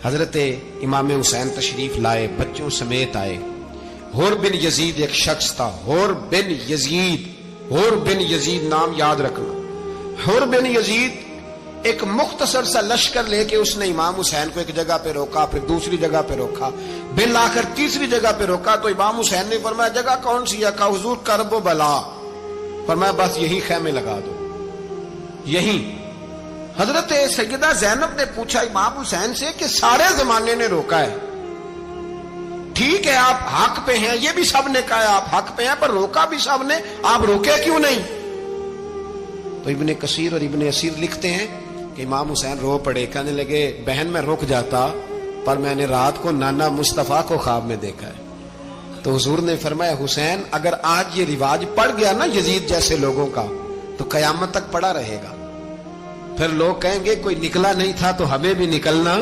حضرت امام حسین تشریف لائے، بچوں سمیت آئے۔ حر بن یزید ایک شخص تھا، حر بن یزید، حر بن یزید نام یاد رکھنا۔ حر بن یزید ایک مختصر سا لشکر لے کے اس نے امام حسین کو ایک جگہ پہ روکا، پھر دوسری جگہ پہ روکا، بالآخر تیسری جگہ پہ روکا تو امام حسین نے فرمایا جگہ کون سی ہے؟ کہا حضور کرب و بلا۔ فرمایا بس یہی خیمے لگا دو، یہی۔ حضرت سیدہ زینب نے پوچھا امام حسین سے کہ سارے زمانے نے روکا ہے، ٹھیک ہے آپ حق پہ ہیں، یہ بھی سب نے کہا ہے آپ حق پہ ہیں، پر روکا بھی سب نے، آپ روکے کیوں نہیں؟ تو ابن کثیر اور ابن اسیر لکھتے ہیں کہ امام حسین رو پڑے، کہنے لگے بہن میں رک جاتا پر میں نے رات کو نانا مصطفیٰ کو خواب میں دیکھا ہے۔ تو حضور نے فرمایا حسین اگر آج یہ رواج پڑ گیا نا یزید جیسے لوگوں کا تو قیامت تک پڑا رہے گا، پھر لوگ کہیں گے کوئی نکلا نہیں تھا تو ہمیں بھی نکلنا،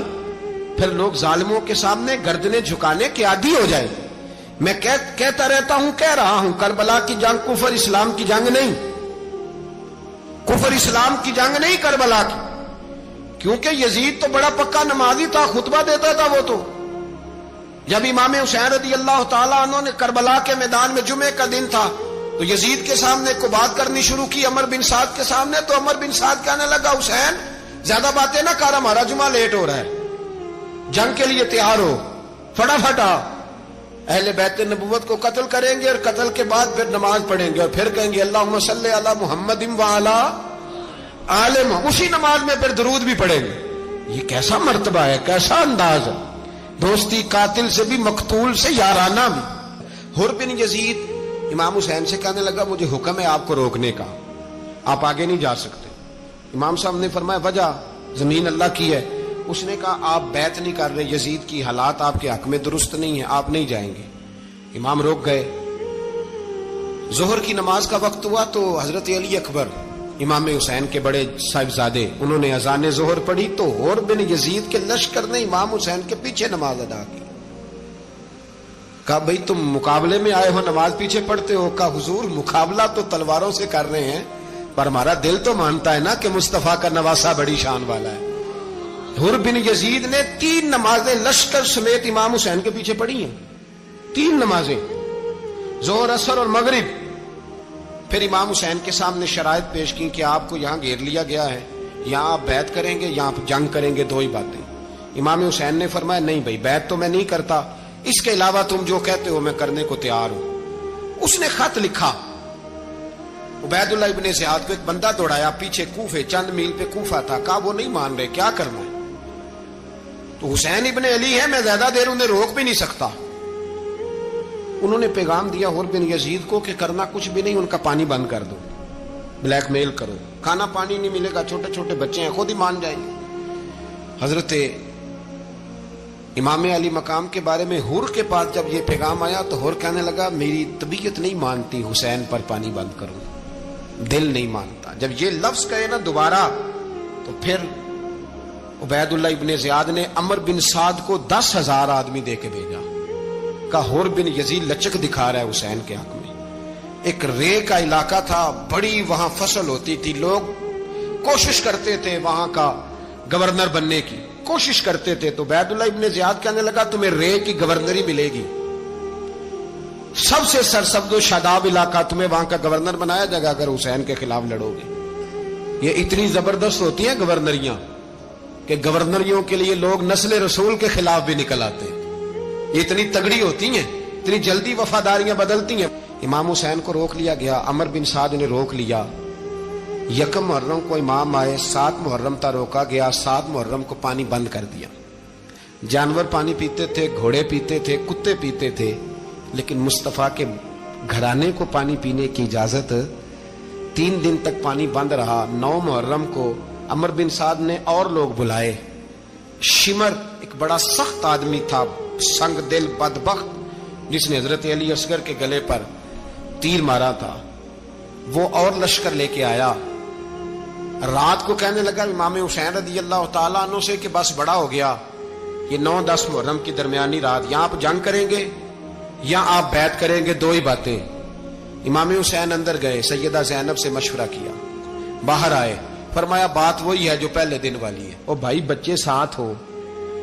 پھر لوگ ظالموں کے سامنے گردنیں جھکانے کے عادی ہو جائیں۔ میں کہتا رہتا ہوں، کہہ رہا ہوں، کربلا کی جنگ کفر اسلام کی جنگ نہیں، کفر اسلام کی جنگ نہیں کربلا کی، کیونکہ یزید تو بڑا پکا نمازی تھا، خطبہ دیتا تھا وہ تو۔ جب امام حسین رضی اللہ تعالیٰ عنہ نے کربلا کے میدان میں جمعے کا دن تھا تو یزید کے سامنے کو بات کرنی شروع کی عمر بن سعد کے سامنے، تو عمر بن سعد کہنے لگا حسین زیادہ باتیں نہ کر، ہمارا جمعہ لیٹ ہو رہا ہے، جنگ کے لیے تیار ہو، فٹافٹ آ۔ اہل بیت نبوت کو قتل کریں گے اور قتل کے بعد پھر نماز پڑھیں گے اور پھر کہیں گے اللہم صلی علی محمد وعلی آل محمد، اسی نماز میں پھر درود بھی پڑھیں گے۔ یہ کیسا مرتبہ ہے، کیسا انداز ہے، دوستی قاتل سے بھی مقتول سے یارانہ بھی۔ حر بن یزید امام حسین سے کہنے لگا مجھے حکم ہے آپ کو روکنے کا، آپ آگے نہیں جا سکتے۔ امام صاحب نے فرمایا وجہ؟ زمین اللہ کی ہے۔ اس نے کہا آپ بیعت نہیں کر رہے، یزید کی حالات آپ کے حق میں درست نہیں ہیں، آپ نہیں جائیں گے۔ امام روک گئے۔ ظہر کی نماز کا وقت ہوا تو حضرت علی اکبر امام حسین کے بڑے صاحبزادے انہوں نے اذان ظہر پڑھی تو حر بن یزید کے لشکر نے امام حسین کے پیچھے نماز ادا کی۔ کہا بھئی تم مقابلے میں آئے ہو، نماز پیچھے پڑھتے ہو؟ کہا حضور مقابلہ تو تلواروں سے کر رہے ہیں پر ہمارا دل تو مانتا ہے نا کہ مصطفیٰ کا نواسہ بڑی شان والا ہے۔ حر بن یزید نے 3 نمازیں لشکر سمیت امام حسین کے پیچھے پڑھی ہیں، 3 نمازیں، ظہر اثر اور مغرب۔ پھر امام حسین کے سامنے شرائط پیش کی کہ آپ کو یہاں گھیر لیا گیا ہے، یہاں آپ بیعت کریں گے، یہاں آپ جنگ کریں گے، 2 ہی باتیں۔ امام حسین نے فرمایا نہیں بھائی بیعت تو میں نہیں کرتا، اس کے علاوہ تم جو کہتے ہو میں کرنے کو تیار ہوں۔ اس نے خط لکھا، عبید اللہ ابن زیاد کو ایک بندہ دوڑایا پیچھے، کوفے چند میل پہ کوفہ تھا، کہا وہ نہیں مان رہے، کیا کرنا ہے؟ تو حسین ابن علی ہے، میں زیادہ دیر انہیں روک بھی نہیں سکتا۔ انہوں نے پیغام دیا حر بن یزید کو کہ کرنا کچھ بھی نہیں، ان کا پانی بند کر دو، بلیک میل کرو، کھانا پانی نہیں ملے گا، چھوٹے چھوٹے بچے ہیں، خود ہی مان جائیں گے۔ حضرت امام علی مقام کے بارے میں حر کے پاس جب یہ پیغام آیا تو حر کہنے لگا میری طبیعت نہیں مانتی حسین پر پانی بند کروں، دل نہیں مانتا۔ جب یہ لفظ کہے نا دوبارہ تو پھر عبید اللہ ابن زیاد نے عمر بن سعد کو 10,000 آدمی دے کے بھیجا، کہا حر بن یزید لچک دکھا رہا ہے حسین کے حق میں۔ ایک رے کا علاقہ تھا، بڑی وہاں فصل ہوتی تھی، لوگ کوشش کرتے تھے وہاں کا گورنر بننے کی، کوشش کرتے تھے۔ تو عبید اللہ ابن زیاد کہنے لگا تمہیں رے کی گورنری ملے گی، سب سے سرسبز و شاداب علاقہ، تمہیں وہاں کا گورنر بنایا جائے گا اگر حسین کے خلاف لڑو گے۔ یہ اتنی زبردست ہوتی ہیں گورنریاں کہ گورنریوں کے لیے لوگ نسل رسول کے خلاف بھی نکل آتے ہیں، یہ اتنی تگڑی ہوتی ہیں، اتنی جلدی وفاداریاں بدلتی ہیں۔ امام حسین کو روک لیا گیا، عمر بن سعد نے روک لیا۔ 1 محرم کو امام آئے، 7 محرم تا روکا گیا، 7 محرم کو پانی بند کر دیا۔ جانور پانی پیتے تھے، گھوڑے پیتے تھے، کتے پیتے تھے، لیکن مصطفیٰ کے گھرانے کو پانی پینے کی اجازت، 3 دن تک پانی بند رہا۔ 9 محرم کو عمر بن سعد نے اور لوگ بلائے۔ شمر ایک بڑا سخت آدمی تھا، سنگ دل بدبخت، جس نے حضرت علی اصغر کے گلے پر تیر مارا تھا، وہ اور لشکر لے کے آیا۔ رات کو کہنے لگا امام حسین رضی اللہ تعالیٰ عنہ سے کہ بس بڑا ہو گیا، یہ 9-10 محرم کی درمیانی رات، یا آپ جنگ کریں گے یا آپ بیعت کریں گے، 2 ہی باتیں۔ امام حسین اندر گئے، سیدہ زینب سے مشورہ کیا، باہر آئے، فرمایا بات وہی ہے جو پہلے دن والی ہے۔ او بھائی بچے ساتھ ہو،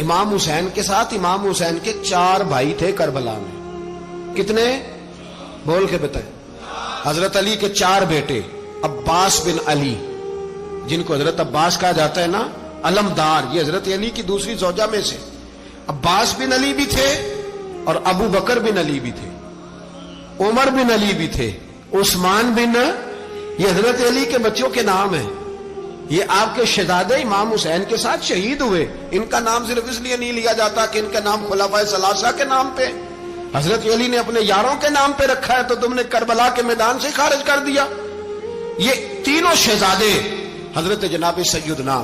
امام حسین کے ساتھ امام حسین کے 4 بھائی تھے کربلا میں. کتنے؟ بول کے بتائیں. حضرت علی کے 4 بیٹے، عباس بن علی جن کو حضرت عباس کہا جاتا ہے نا، علمدار، یہ حضرت علی کی دوسری زوجہ میں سے. عباس بن علی بھی تھے اور ابو بکر بن علی بھی تھے، عمر بن علی بھی تھے، عثمان بن، یہ حضرت علی کے بچوں کے نام ہیں. یہ آپ کے شہزادے امام حسین کے ساتھ شہید ہوئے. ان کا نام صرف اس لیے نہیں لیا جاتا کہ ان کا نام خلفائے ثلاثہ کے نام پہ، حضرت علی نے اپنے یاروں کے نام پہ رکھا ہے تو تم نے کربلا کے میدان سے خارج کر دیا. یہ تینوں شہزادے حضرت جناب سیدنا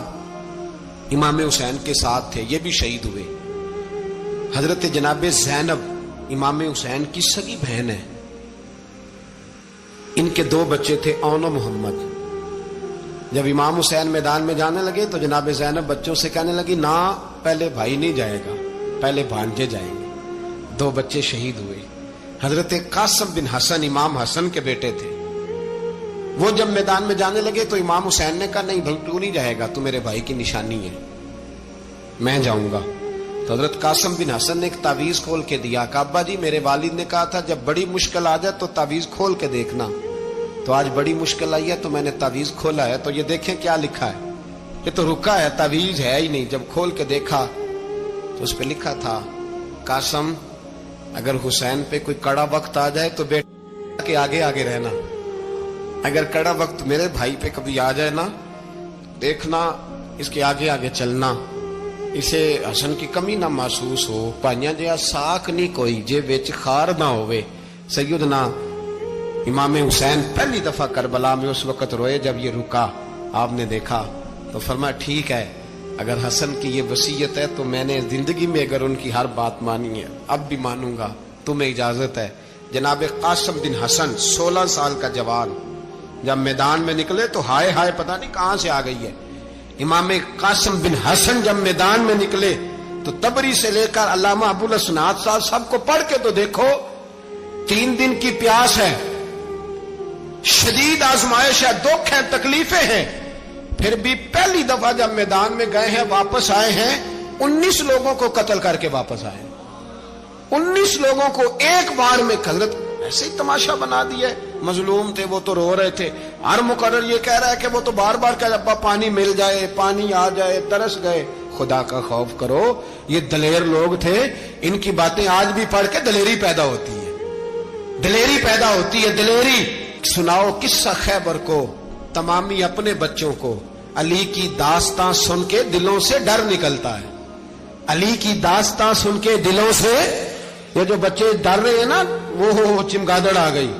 امام حسین کے ساتھ تھے، یہ بھی شہید ہوئے. حضرت جناب زینب امام حسین کی سگی بہن ہے. ان کے 2 بچے تھے، اون و محمد. جب امام حسین میدان میں جانے لگے تو جناب زینب بچوں سے کہنے لگی، نہ پہلے بھائی نہیں جائے گا، پہلے بھانجے جائیں گے. 2 بچے شہید ہوئے. حضرت قاسم بن حسن امام حسن کے بیٹے تھے. وہ جب میدان میں جانے لگے تو امام حسین نے کہا، نہیں بھائی تو نہیں جائے گا، تو میرے بھائی کی نشانی ہے، میں جاؤں گا. تو حضرت قاسم بن حسن نے ایک تعویذ کھول کے دیا کہ ابا جی میرے والد نے کہا تھا جب بڑی مشکل آ جائے تو تعویذ کھول کے دیکھنا. تو آج بڑی مشکل آئی ہے تو میں نے تعویذ کھولا ہے، تو یہ دیکھیں کیا لکھا ہے. یہ تو رکا ہے، تعویذ ہے ہی نہیں. جب کھول کے دیکھا تو اس پہ لکھا تھا، قاسم اگر حسین پہ کوئی کڑا وقت آ جائے تو بیٹا کے آگے آگے رہنا، اگر کڑا وقت میرے بھائی پہ کبھی آ جائے نا، دیکھنا اس کے آگے آگے چلنا، اسے حسن کی کمی نہ محسوس ہو. پائیاں جہاں ساک نہیں کوئی جے وچ خار نہ ہوئے. سیدنا امام حسین پہلی دفعہ کربلا میں اس وقت روئے جب یہ رکا. آپ نے دیکھا تو فرمایا ٹھیک ہے، اگر حسن کی یہ وصیت ہے تو میں نے زندگی میں اگر ان کی ہر بات مانی ہے اب بھی مانوں گا، تمہیں اجازت ہے. جناب قاسم بن حسن 16 سال کا جوان جب میدان میں نکلے تو ہائے ہائے پتہ نہیں کہاں سے آ گئی ہے. امام قاسم بن حسن جب میدان میں نکلے تو تبری سے لے کر علامہ ابو الاسناد صاحب سب کو پڑھ کے تو دیکھو. 3 دن کی پیاس ہے، شدید آزمائش ہے، دکھ ہے، تکلیفیں ہیں، پھر بھی پہلی دفعہ جب میدان میں گئے ہیں واپس آئے ہیں 19 لوگوں کو قتل کر کے واپس آئے. 19 لوگوں کو ایک بار میں حضرت ایسے ہی تماشا بنا دیا. مظلوم تھے وہ تو رو رہے تھے. ہر مقرر یہ کہہ رہا ہے کہ وہ تو بار بار کہ ابا پانی مل جائے، پانی آ جائے، ترس گئے. خدا کا خوف کرو، یہ دلیر لوگ تھے. ان کی باتیں آج بھی پڑھ کے دلیری پیدا ہوتی ہے، دلیری پیدا ہوتی ہے، دلیری. سناؤ قصہ خیبر کو تمامی اپنے بچوں کو. علی کی داستان سن کے دلوں سے ڈر نکلتا ہے. علی کی داستان سن کے دلوں سے یہ جو بچے ڈر رہے ہیں نا، وہ چمگادڑ آ گئی،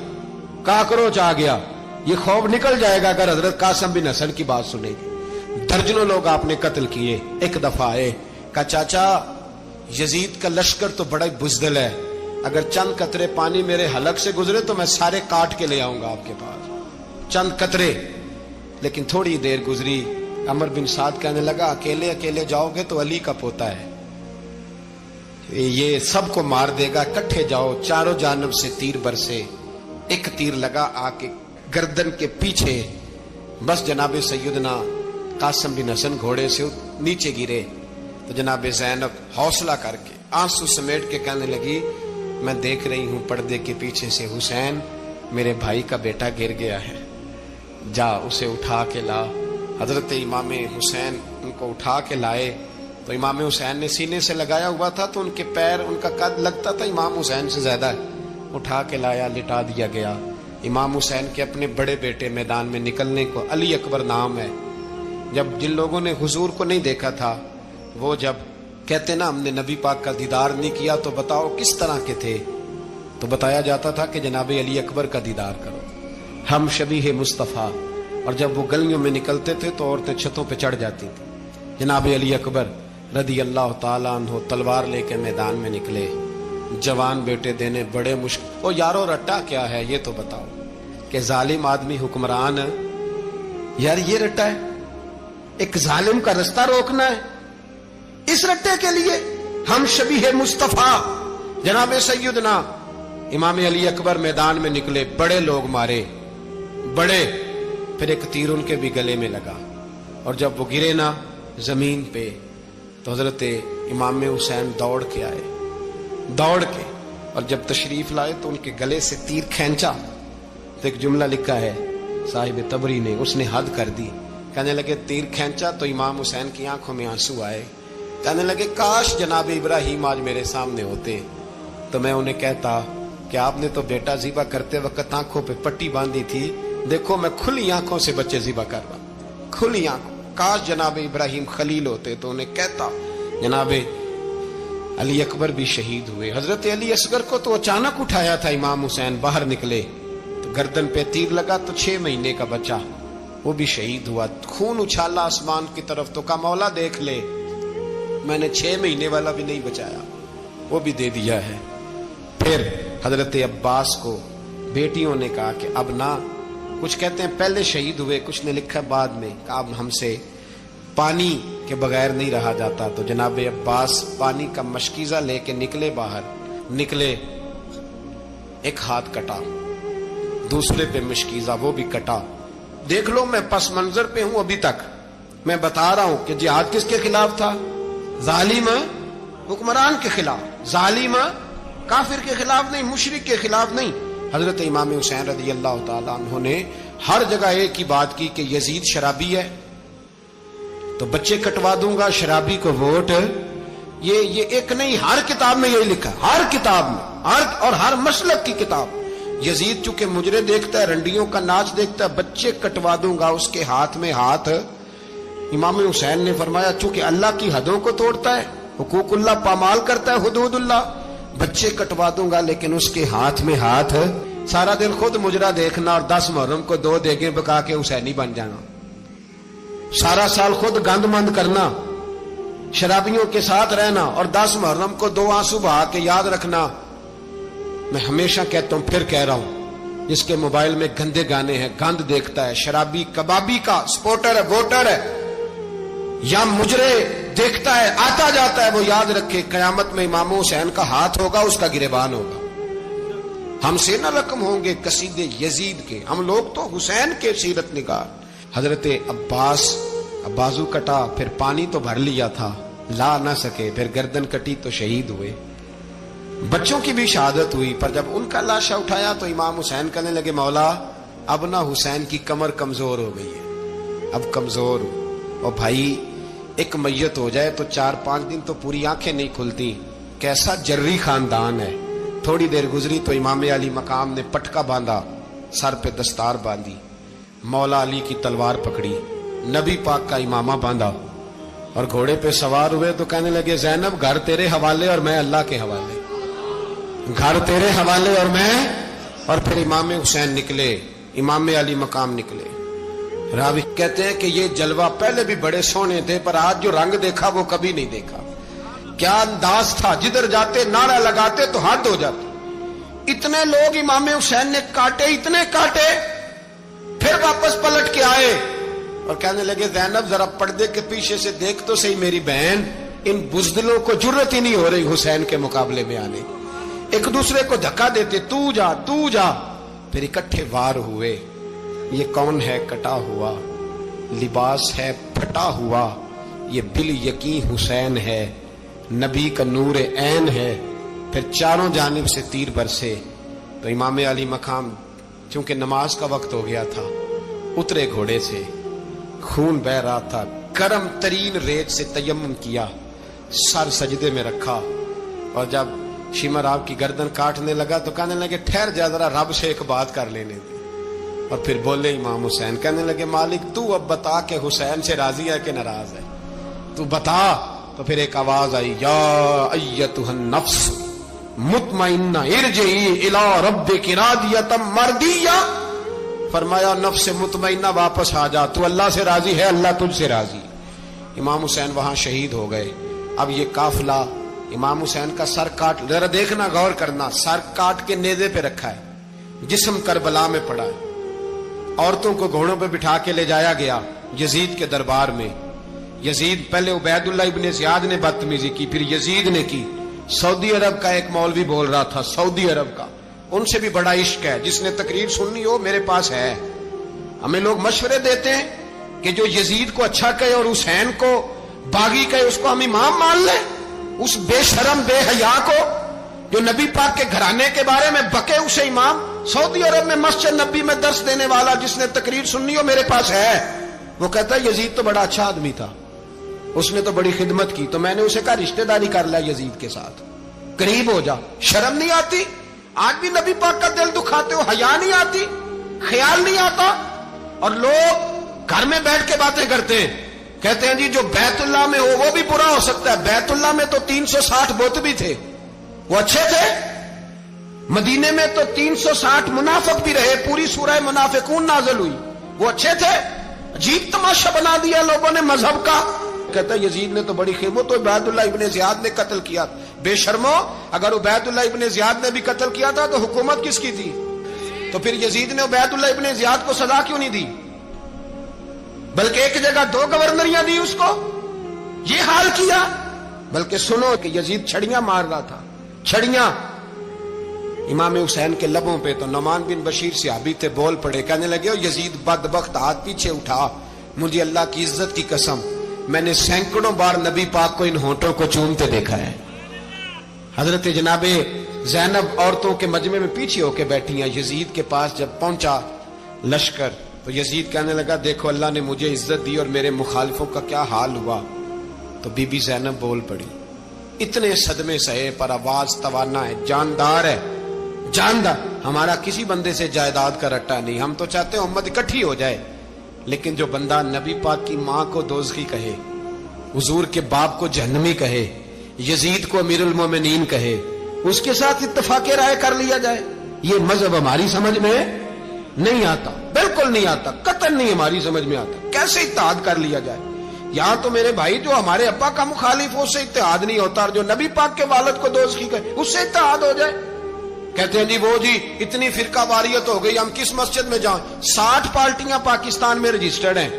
کاکروچ آ گیا، یہ خوف نکل جائے گا اگر حضرت قاسم بن حسن کی بات سنے گی. درجنوں لوگ آپ نے قتل کیے. ایک دفعہ آئے کہا چاچا یزید کا لشکر تو بڑا بزدل ہے، اگر چند قطرے پانی میرے حلق سے گزرے تو میں سارے کاٹ کے لے آؤں گا آپ کے پاس. چند قطرے. لیکن تھوڑی دیر گزری، عمر بن سعد کہنے لگا اکیلے اکیلے جاؤ گے تو علی کا پوتا ہے، یہ سب کو مار دے گا، کٹھے جاؤ. چاروں جانب سے تیر برسے. ایک تیر لگا آ کے گردن کے پیچھے، بس جناب سیدنا قاسم بن حسن گھوڑے سے نیچے گرے. تو جناب زینب حوصلہ کر کے آنسو سمیٹ کے کہنے لگی میں دیکھ رہی ہوں پردے کے پیچھے سے حسین میرے بھائی کا بیٹا گر گیا ہے، جا اسے اٹھا کے لا. حضرت امام حسین ان کو اٹھا کے لائے تو امام حسین نے سینے سے لگایا ہوا تھا تو ان کے پیر، ان کا قد لگتا تھا امام حسین سے زیادہ ہے. اٹھا کے لایا، لٹا دیا گیا. امام حسین کے اپنے بڑے بیٹے میدان میں نکلنے کو، علی اکبر نام ہے. جب جن لوگوں نے حضور کو نہیں دیکھا تھا وہ جب کہتے نا ہم نے نبی پاک کا دیدار نہیں کیا تو بتاؤ کس طرح کے تھے، تو بتایا جاتا تھا کہ جناب علی اکبر کا دیدار کرو، ہم شبیہ مصطفیٰ. اور جب وہ گلیوں میں نکلتے تھے تو عورتیں چھتوں پہ چڑھ جاتی تھیں. جناب علی اکبر رضی اللہ تعالیٰ عنہ تلوار لے کے میدان میں نکلے. جوان بیٹے دینے بڑے مشکل. او یارو رٹا کیا ہے یہ تو بتاؤ کہ ظالم آدمی حکمران ہے. یار یہ رٹا ہے، ایک ظالم کا رستہ روکنا ہے. اس رٹے کے لیے ہم شبیہ مصطفیٰ جناب سیدنا امام علی اکبر میدان میں نکلے. بڑے لوگ مارے، بڑے. پھر ایک تیر ان کے بھی گلے میں لگا اور جب وہ گرے نا زمین پہ تو حضرت امام حسین دوڑ کے آئے، دوڑ کے، اور جب تشریف لائے تو ان کے گلے سے تیر کھینچا تو ایک جملہ لکھا ہے صاحب تبری نے، اس نے حد کر دی، کہنے لگے تیر کھینچا تو امام حسین کی آنکھوں میں آنسو آئے، کہنے لگے کاش جناب ابراہیم آج میرے سامنے ہوتے تو میں انہیں کہتا کہ آپ نے تو بیٹا ذبح کرتے وقت آنکھوں پہ پٹی باندھی تھی، دیکھو میں کھلی آنکھوں سے بچے ذبح کر رہا، کھلی آنکھوں، کاش جناب ابراہیم خلیل ہوتے تو انہیں کہتا۔ جناب علی اکبر بھی شہید ہوئے، حضرت علی اصغر کو تو اچانک اٹھایا تھا امام حسین، باہر نکلے تو گردن پہ تیر لگا تو 6 مہینے کا بچہ وہ بھی شہید ہوا، خون اچھالا آسمان کی طرف تو کہا مولا دیکھ لے میں نے 6 مہینے والا بھی نہیں بچایا، وہ بھی دے دیا ہے۔ پھر حضرت عباس کو بیٹیوں نے کہا کہ اب نہ، کچھ کہتے ہیں پہلے شہید ہوئے، کچھ نے لکھا بعد میں، کہا اب ہم سے پانی کے بغیر نہیں رہا جاتا، تو جناب عباس پانی کا مشکیزہ لے کے نکلے، باہر نکلے، ایک ہاتھ کٹا، دوسرے پہ مشکیزہ وہ بھی کٹا۔ دیکھ لو میں پس منظر پہ ہوں ابھی تک، میں بتا رہا ہوں کہ جہاد کس کے خلاف تھا؟ ظالم حکمران کے خلاف، ظالم کافر کے خلاف نہیں، مشرک کے خلاف نہیں۔ حضرت امام حسین رضی اللہ تعالیٰ عنہ نے ہر جگہ ایک ہی بات کی کہ یزید شرابی ہے تو بچے کٹوا دوں گا، شرابی کو ووٹ، یہ ایک نہیں، ہر کتاب میں یہی لکھا، ہر کتاب میں، اور ہر مسلک کی کتاب۔ یزید چونکہ مجرے دیکھتا ہے، رنڈیوں کا ناچ دیکھتا ہے، بچے کٹوا دوں گا، اس کے ہاتھ میں ہاتھ۔ امام حسین نے فرمایا چونکہ اللہ کی حدوں کو توڑتا ہے، حقوق اللہ پامال کرتا ہے، حدود اللہ، بچے کٹوا دوں گا لیکن اس کے ہاتھ میں ہاتھ۔ سارا دن خود مجرا دیکھنا اور 10 محرم کو 2 دیگیں پکا کے حسینی بن جانا، سارا سال خود گند مند کرنا، شرابیوں کے ساتھ رہنا اور 10 محرم کو 2 آنسو بہا کے یاد رکھنا۔ میں ہمیشہ کہتا ہوں، پھر کہہ رہا ہوں، جس کے موبائل میں گندے گانے ہیں، گند دیکھتا ہے، شرابی کبابی کا سپورٹر ہے، ووٹر ہے، یا مجرے دیکھتا ہے آتا جاتا ہے، وہ یاد رکھے قیامت میں امام حسین کا ہاتھ ہوگا، اس کا گریبان ہوگا۔ ہم سے نہ رقم ہوں گے قصیدے یزید کے، ہم لوگ تو حسین کے سیرت نگار۔ حضرت عباس بازو کٹا، پھر پانی تو بھر لیا تھا، لا نہ سکے، پھر گردن کٹی تو شہید ہوئے۔ بچوں کی بھی شہادت ہوئی، پر جب ان کا لاشا اٹھایا تو امام حسین کہنے لگے مولا اب نہ حسین کی کمر کمزور ہو گئی ہے، اب کمزور ہو، اور بھائی ایک میت ہو جائے تو 4-5 دن تو پوری آنکھیں نہیں کھلتی، کیسا جری خاندان ہے۔ تھوڑی دیر گزری تو امام علی مقام نے پٹکا باندھا، سر پہ دستار باندھی، مولا علی کی تلوار پکڑی، نبی پاک کا امامہ باندھا اور گھوڑے پہ سوار ہوئے تو کہنے لگے زینب گھر تیرے حوالے اور میں اللہ کے حوالے، گھر تیرے حوالے اور میں۔ اور پھر امام حسین نکلے، امام علی مقام نکلے۔ راوی کہتے ہیں کہ یہ جلوہ پہلے بھی بڑے سونے تھے، پر آج جو رنگ دیکھا وہ کبھی نہیں دیکھا۔ کیا انداز تھا، جدھر جاتے نعرہ لگاتے تو حد ہو جاتے۔ اتنے لوگ امام حسین نے کاٹے، اتنے کاٹے، پھر واپس پلٹ کے آئے اور کہنے لگے زینب ذرا پردے کے پیچھے سے دیکھ تو صحیح میری بہن، ان بزدلوں کو جرت ہی نہیں ہو رہی حسین کے مقابلے میں آنے، ایک دوسرے کو دھکا دیتے، تو جا تو جا۔ پھر اکٹھے وار ہوئے۔ یہ کون ہے کٹا ہوا، لباس ہے پھٹا ہوا، یہ بال یقین حسین ہے، نبی کا نور عین ہے۔ پھر چاروں جانب سے تیر برسے تو امام علی مقام چونکہ نماز کا وقت ہو گیا تھا، اترے گھوڑے سے، خون بہ رہا تھا، گرم ترین ریت سے تیمم کیا، سر سجدے میں رکھا، اور جب شمر آپ کی گردن کاٹنے لگا تو کہنے لگے ٹھہر جا ذرا رب سے ایک بات کر لینے دے۔ اور پھر بولے امام حسین، کہنے لگے مالک تو اب بتا کہ حسین سے راضی ہے کہ ناراض ہے، تو بتا۔ تو پھر ایک آواز آئی، یا ایتھا النفس مطمئنہ ارجعی الی ربک راضیۃ مرضیہ، فرمایا نفس مطمئنہ واپس آ جا، تو اللہ سے راضی ہے، اللہ تجھ سے راضی۔ امام حسین وہاں شہید ہو گئے۔ اب یہ قافلہ امام حسین کا سر کاٹ، ذرا دیکھنا غور کرنا، سر کاٹ کے نیزے پہ رکھا ہے، جسم کربلا میں پڑا ہے، عورتوں کو گھوڑوں پہ بٹھا کے لے جایا گیا یزید کے دربار میں۔ یزید پہلے عبید اللہ ابن زیاد نے بدتمیزی کی، پھر یزید نے کی۔ سعودی عرب کا ایک مولوی بول رہا تھا، سعودی عرب کا، ان سے بھی بڑا عشق ہے، جس نے تقریر سننی ہو میرے پاس ہے۔ ہمیں لوگ مشورے دیتے ہیں کہ جو یزید کو اچھا کہے اور حسین کو باغی کہے اس کو ہم امام مان لیں۔ اس بے شرم بے حیا کو جو نبی پاک کے گھرانے کے بارے میں بکے، اسے امام سعودی عرب میں مسجد نبی میں درس دینے والا جس نے تقریر سننی ہو میرے پاس ہے، وہ کہتا ہے یزید تو بڑا اچھا آدمی تھا، اس نے تو بڑی خدمت کی، تو میں نے اسے کہا رشتہ داری کر لیا یزید کے ساتھ، قریب ہو جا۔ شرم نہیں آتی؟ آج بھی نبی پاک کا دل دکھاتے ہو، حیا نہیں آتی، خیال نہیں آتا؟ اور لوگ گھر میں بیٹھ کے باتیں کرتے ہیں، کہتے ہیں جی جو بیت اللہ میں ہو وہ بھی برا ہو سکتا ہے۔ بیت اللہ میں تو 360 بت بھی تھے، وہ اچھے تھے۔ مدینے میں تو 360 منافق بھی رہے، پوری سورہ منافقون نازل ہوئی، وہ اچھے تھے۔ عجیب تماشا بنا دیا لوگوں نے مذہب کا۔ کہتا ہے یزید نے تو بڑی خدمت، تو عبید اللہ ابن زیاد نے قتل کیا۔ بے شرمو، اگر عبید اللہ ابن زیاد نے بھی قتل کیا تھا تو حکومت کس کی تھی؟ تو پھر یزید نے عبید اللہ ابن زیاد کو سزا کیوں نہیں دی، بلکہ ایک جگہ 2 گورنریاں دی اس کو؟ یہ حال کیا۔ بلکہ سنو کہ یزید چھڑیاں مار رہا تھا، چھڑیاں۔ امام حسین کے لبوں پہ تو نعمان بن بشیر صحابی تھے، بول پڑے، کہنے لگے او یزید بدبخت، ہاتھ پیچھے اٹھا، مجھے اللہ کی عزت کی قسم میں نے سینکڑوں بار نبی پاک کو ان ہونٹوں کو چومتے دیکھا ہے۔ حضرت جناب زینب عورتوں کے مجمع میں پیچھے ہو کے بیٹھی ہیں، یزید کے پاس جب پہنچا لشکر تو یزید کہنے لگا دیکھو اللہ نے مجھے عزت دی اور میرے مخالفوں کا کیا حال ہوا۔ تو بی بی زینب بول پڑی، اتنے صدمے سہے پر آواز توانا ہے، جاندار ہے، جاندار۔ ہمارا کسی بندے سے جائیداد کا رٹا نہیں، ہم تو چاہتے ہیں امت اکٹھی ہو جائے، لیکن جو بندہ نبی پاک کی ماں کو دوزخی کہے، حضور کے باپ کو جہنمی کہے، یزید کو امیر المومنین کہے، اس کے ساتھ اتفاق رائے کر لیا جائے، یہ مذہب ہماری سمجھ میں نہیں آتا، بالکل نہیں آتا، قطعاً نہیں ہماری سمجھ میں آتا۔ کیسے اتحاد کر لیا جائے؟ یہاں تو میرے بھائی جو ہمارے ابا کا مخالف ہو اس سے اتحاد نہیں ہوتا، اور جو نبی پاک کے والد کو دوزخی کہے اس سے اتحاد ہو جائے۔ کہتے ہیں جی وہ جی اتنی فرقہ واریت ہو گئی، ہم کس مسجد میں جائیں؟ 60 پارٹیاں پاکستان میں رجسٹرڈ ہیں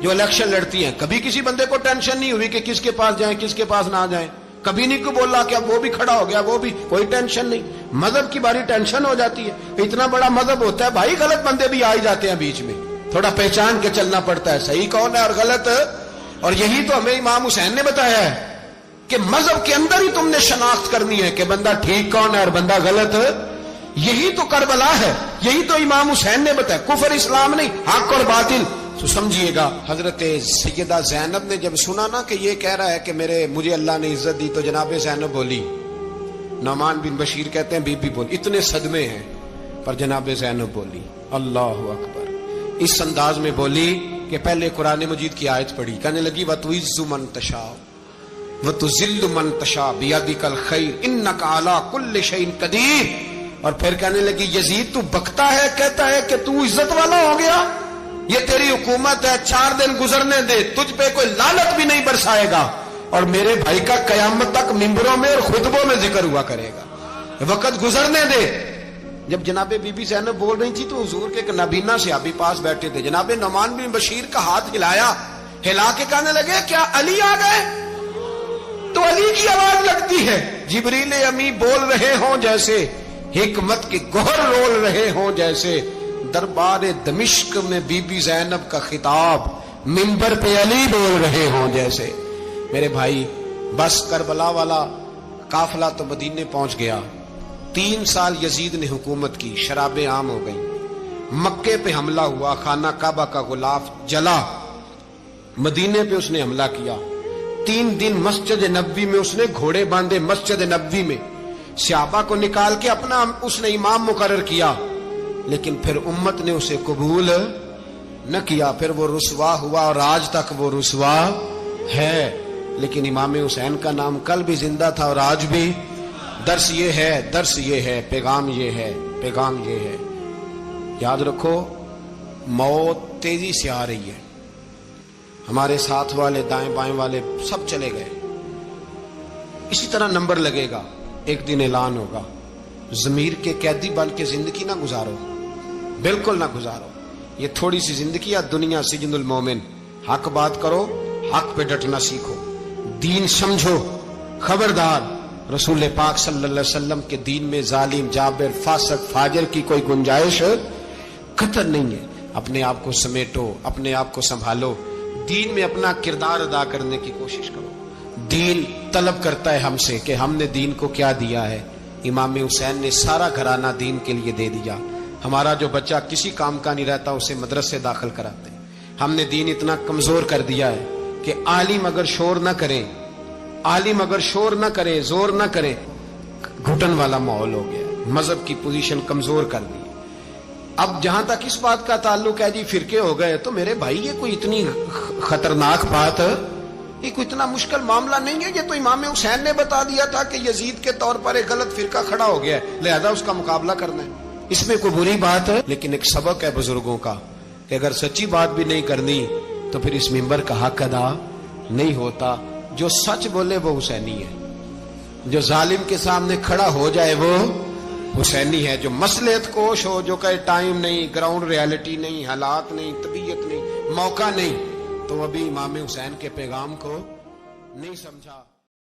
جو الیکشن لڑتی ہیں، کبھی کسی بندے کو ٹینشن نہیں ہوئی کہ کس کے پاس جائیں کس کے پاس نہ جائیں، کبھی نہیں کو بولا کہ اب وہ بھی کھڑا ہو گیا، وہ بھی، کوئی ٹینشن نہیں۔ مذہب کی باری ٹینشن ہو جاتی ہے، اتنا بڑا مذہب ہوتا ہے بھائی، غلط بندے بھی آ ہی جاتے ہیں بیچ میں، تھوڑا پہچان کے چلنا پڑتا ہے صحیح کون ہے اور غلط۔ اور یہی تو ہمیں امام حسین نے بتایا ہے کہ مذہب کے اندر ہی تم نے شناخت کرنی ہے کہ بندہ ٹھیک کون ہے اور بندہ غلط۔ یہی تو کربلا ہے، یہی تو امام حسین نے بتایا، کفر اسلام نہیں، حق اور باطل۔ تو سمجھیے گا حضرت سیدہ زینب نے جب سنا نا کہ یہ کہہ رہا ہے کہ مجھے اللہ نے عزت دی، تو جناب زینب بولی، نعمان بن بشیر کہتے ہیں بی بی بولی، اتنے صدمے ہیں پر جناب زینب بولی اللہ اکبر، اس انداز میں بولی کہ پہلے قرآن مجید کی آیت پڑھی، کہنے لگی وَتُعِزُّ مَن تَشَاءُ وَتُذِلُّ مَن تَشَاءُ بِيَدِكَ الْخَيْرُ إِنَّكَ عَلَىٰ كُلِّ شَيْءٍ قَدِيرٌ۔ اور پھر کہنے لگی یزید تو بکتا ہے، کہتا ہے کہ تو عزت والا ہو گیا، یہ تیری حکومت ہے، 4 دن گزرنے دے، تجھ پہ کوئی لعنت بھی نہیں برسائے گا، اور میرے بھائی کا قیامت تک ممبروں میں اور خطبوں میں ذکر ہوا کرے گا، وقت گزرنے دے۔ جب جناب بی بی زینب بول رہی تھی تو حضور کے ایک نابینا صحابی پاس بیٹھے تھے، جناب نعمان بن بشیر کا ہاتھ ہلایا، ہلا کے کہنے لگے کیا علی آ گئے؟ تو علی کی آواز لگتی ہے، جبریل امی بول رہے ہوں جیسے، حکمت کے گوہر رول رہے ہوں جیسے، دربار دمشق میں بی بی زینب کا خطاب، منبر پہ علی بول رہے ہوں جیسے۔ میرے بھائی بس کربلا والا قافلہ تو مدینے پہنچ گیا، 3 سال یزید نے حکومت کی، شرابیں عام ہو گئی، مکے پہ حملہ ہوا، خانہ کعبہ کا غلاف جلا، مدینے پہ اس نے حملہ کیا، 3 دن مسجد نبوی میں اس نے گھوڑے باندھے، مسجد نبوی میں صحابہ کو نکال کے اپنا اس نے امام مقرر کیا، لیکن پھر امت نے اسے قبول نہ کیا، پھر وہ رسوا ہوا اور آج تک وہ رسوا ہے۔ لیکن امام حسین کا نام کل بھی زندہ تھا اور آج بھی۔ درس یہ ہے، پیغام یہ ہے، پیغام یہ ہے، یاد رکھو موت تیزی سے آ رہی ہے، ہمارے ساتھ والے دائیں بائیں والے سب چلے گئے، اسی طرح نمبر لگے گا، ایک دن اعلان ہوگا، ضمیر کے قیدی بن کے زندگی نہ گزارو، بالکل نہ گزارو، یہ تھوڑی سی زندگی ہے، دنیا سجن المومن، حق بات کرو، حق پہ ڈٹنا سیکھو، دین سمجھو، خبردار رسول پاک صلی اللہ علیہ وسلم کے دین میں ظالم، جابر، فاسق، فاجر کی کوئی گنجائش قطر نہیں ہے۔ اپنے آپ کو سمیٹو، اپنے آپ کو سنبھالو، دین میں اپنا کردار ادا کرنے کی کوشش کرو، دین طلب کرتا ہے ہم سے کہ ہم نے دین کو کیا دیا ہے. امام حسین نے سارا گھرانہ دین کے لیے دے دیا. ہمارا جو بچہ کسی کام کا نہیں رہتا اسے مدرسے داخل کراتے ہیں. ہم نے دین اتنا کمزور کر دیا ہے کہ عالم اگر شور نہ کرے، عالم اگر شور نہ کرے، زور نہ کرے، گھٹن والا ماحول ہو گیا. مذہب کی پوزیشن کمزور کر دی. اب جہاں تک اس بات کا تعلق ہے جی فرقے ہو گئے، تو میرے بھائی یہ کوئی اتنی خطرناک بات، یہ کوئی اتنا مشکل معاملہ نہیں ہے. یہ تو امام حسین نے بتا دیا تھا کہ یزید کے طور پر ایک غلط فرقہ کھڑا ہو گیا ہے، لہذا اس کا مقابلہ کرنا ہے. اس میں کوئی بری بات ہے؟ لیکن ایک سبق ہے بزرگوں کا کہ اگر سچی بات بھی نہیں کرنی تو پھر اس منبر کا حق ادا نہیں ہوتا. جو سچ بولے وہ حسینی ہے، جو ظالم کے سامنے کھڑا ہو جائے وہ حسینی ہے. جو مصلحت کوش ہو، جو کہے ٹائم نہیں، گراؤنڈ ریالٹی نہیں، حالات نہیں، طبیعت نہیں، موقع نہیں، تو ابھی امام حسین کے پیغام کو نہیں سمجھا.